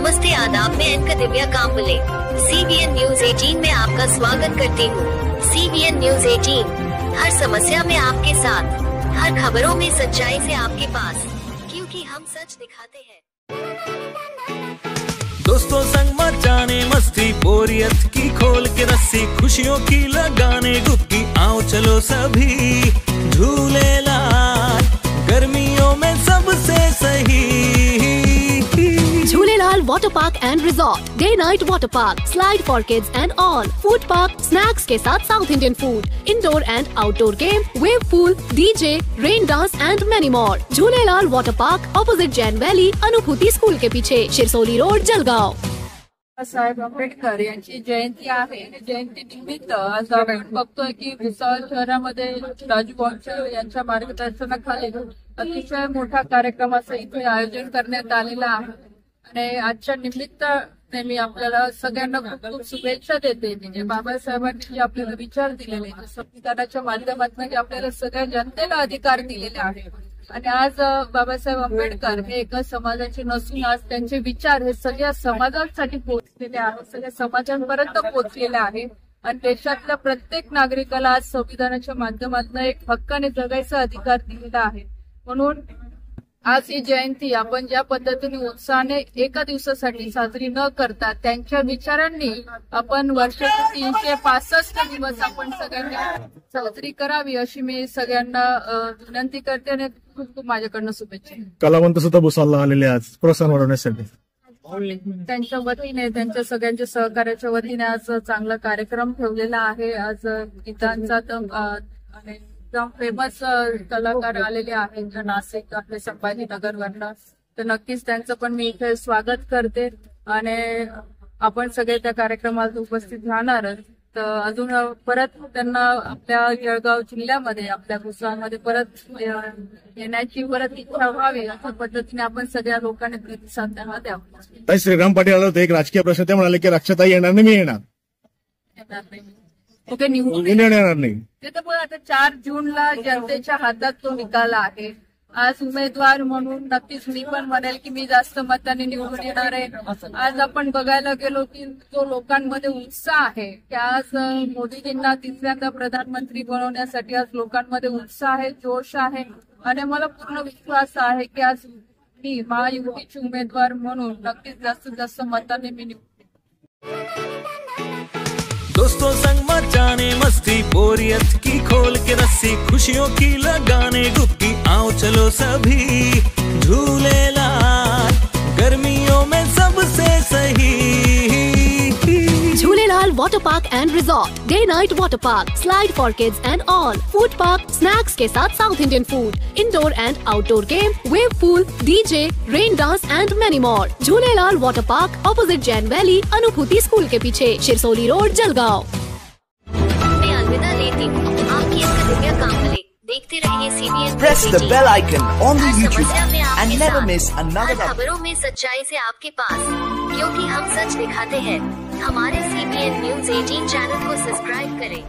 नमस्ते आदाब, मैं एंकर दिव्या Kamble CBN news 18 में आपका स्वागत करती हूँ। CBN न्यूज 18 हर समस्या में आपके साथ, हर खबरों में सच्चाई से आपके पास, क्योंकि हम सच दिखाते हैं। दोस्तों संग मचाने मस्ती, बोरियत की खोल के रस्सी, खुशियों की लगाने डुबकी, आओ चलो सभी झूलेलाल, गर्मियों में सबसे सही। Jhulelal water park and resort, day night water park, slide for kids and all, food park, snacks के साथ south Indian food, indoor and outdoor game, wave pool, DJ, rain dance and many more. Jhulelal water park, opposite Jain valley, Anubhuti school के पीछे, Shirsoli road, Jalgaon. साहेब आंबेडकर यांची जयंती आहे। जयंती निमित्त आज आपण बघतोय की भुसावळ शहरामध्ये राजू भाऊ यांच्या मार्गदर्शनाखाली अतिशय मोठा कार्यक्रमाचं इथे आयोजन करण्यात आलेलं आहे आणि आजच्या निमित्त मी आपल्याला सगळ्यांना खूप खूप शुभेच्छा देते। म्हणजे बाबासाहेबांनी जे आपल्याला विचार दिलेले, संविधानाच्या माध्यमातून जे आपल्याला सगळ्या जनतेला अधिकार दिलेले आहे आणि आज बाबासाहेब आंबेडकर हे एका समाजाचे नसून आज त्यांचे विचार हे सगळ्या समाजांसाठी पोहोचलेले आहेत, सगळ्या समाजांपर्यंत पोहोचलेले आहे आणि देशातल्या प्रत्येक नागरिकाला आज संविधानाच्या माध्यमातून एक हक्काने जगायचा अधिकार दिलेला आहे। म्हणून आज ही जयंती आपण ज्या पद्धतीने उत्साहाने एका दिवसासाठी साजरी न करता त्यांच्या विचारांनी आपण वर्षाचे 365 दिवस आपण सगळ्यांनी साजरी करावी अशी मी सगळ्यांना विनंती करते आणि खूप खूप माझ्याकडनं शुभेच्छा। कलावंत सुद्धा भुसावळला आलेले आज प्रोत्साहन वाढवण्यासाठी त्यांच्या वतीने, त्यांच्या सगळ्यांच्या सहकार्याच्या वतीने आज चांगला कार्यक्रम ठेवलेला आहे। आज गीतांचा आणि फेमस कलाकार आलेले आहेत नाशिक आपले संभाजीनगरवरनं, तर नक्कीच त्यांचं पण मी इथे स्वागत करते आणि आपण सगळे त्या कार्यक्रमात उपस्थित राहणार। तर अजून परत त्यांना आपल्या जळगाव जिल्ह्यामध्ये, आपल्या भुसावळमध्ये परत येण्याची परत इच्छा व्हावी अशा पद्धतीने आपण सगळ्या लोकांनी प्रतिसाद त्यांना द्यावा। श्रीराम पाटील आला होता, एक राजकीय प्रश्न, ते म्हणाले की रक्षाताई येणार नाही, मी येणार नाही, ओके, निवडून येणार नाही। ते तर पण आता 4 जूनला जनतेच्या हातात तो निकाल आहे। आज उमेदवार म्हणून नक्कीच मी पण म्हणेल की मी जास्त मतांनी निवडून येणार आहे। आज आपण बघायला गेलो की जो लोकांमध्ये उत्साह आहे की आज मोदीजींना तिसऱ्यांदा प्रधानमंत्री बनवण्यासाठी आज लोकांमध्ये उत्साह आहे, जोश आहे आणि मला पूर्ण विश्वास आहे की आज मी महायुतीची उमेदवार म्हणून नक्कीच जास्तीत जास्त मतांनी मी निवडून। दोस्तों संग मचाने मस्ती, बोरियत की खोल के रस्सी, खुशियों की लगाने डुबकी, आओ चलो सभी झूलेलाल, गर्मियों में सबसे सही। Jhulelal water park and resort, day night water park, slide for kids and all, food park, snacks के साथ south Indian food, indoor and outdoor game, wave pool, DJ, rain dance and many more. Jhulelal water park, opposite Jain valley, Anubhuti school के पीछे, Shirsoli road, Jalgaon. मैं अलविदा लेती हूँ, आपकी anchor दिव्या कांबले। देखते रहिए CBN Press the bell icon on the her YouTube समस्या में app आपके and never साथ, miss another हर खबरों में सच्चाई से आपके पास, क्योंकि हम सच दिखाते हैं। हमारे CBN न्यूज 18 चैनल को सब्सक्राइब करें।